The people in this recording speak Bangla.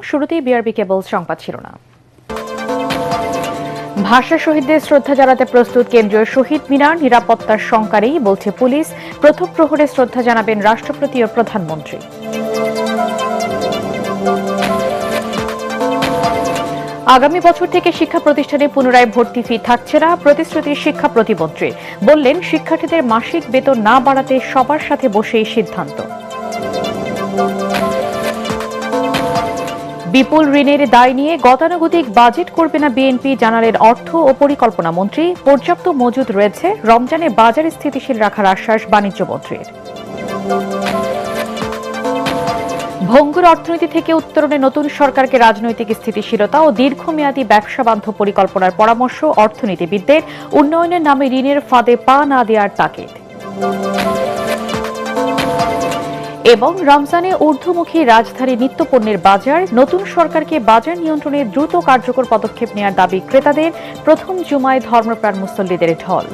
শুরুতেই বিআরবি কেবল সংবাদ শিরোনাম। ভাষা শহীদদের শ্রদ্ধা জানাতে প্রস্তুত কেন্দ্রীয় শহীদ মিনার, নিরাপত্তার শঙ্কা নেই বলছে পুলিশ। প্রথম প্রহরে শ্রদ্ধা জানাবেন রাষ্ট্রপতি ও প্রধানমন্ত্রী। আগামী বছর থেকে শিক্ষা প্রতিষ্ঠানে পুনরায় ভর্তি ফি থাকছে না, প্রতিশ্রুতি শিক্ষা প্রতিমন্ত্রী। বললেন, শিক্ষার্থীদের মাসিক বেতন না বাড়াতে সবার সাথে বসেই সিদ্ধান্ত। বিপুল ঋণের দায় নিয়ে গতানুগতিক বাজেট করবে না বিএনপি, জানালেন অর্থ ও পরিকল্পনা মন্ত্রী। পর্যাপ্ত মজুদ রয়েছে, রমজানে বাজার স্থিতিশীল রাখার আশ্বাস বাণিজ্য মন্ত্রীর। ভঙ্গুর অর্থনীতি থেকে উত্তরণে নতুন সরকারকে রাজনৈতিক স্থিতিশীলতা ও দীর্ঘমেয়াদী ব্যবসা বান্ধব পরিকল্পনার পরামর্শ অর্থনীতিবিদদের। উন্নয়নের নামে ঋণের ফাঁদে পা না দেওয়ার তাগিদ। এবং রমজানে ঊর্ধ্বমুখী রাজধানী নিত্যপণ্যের বাজার, নতুন সরকারকে বাজার নিয়ন্ত্রণে দ্রুত কার্যকর পদক্ষেপ নেওয়ার দাবি ক্রেতাদের। প্রথম জুমায় ধর্মপ্রাণ মুসল্লিদের ঢল।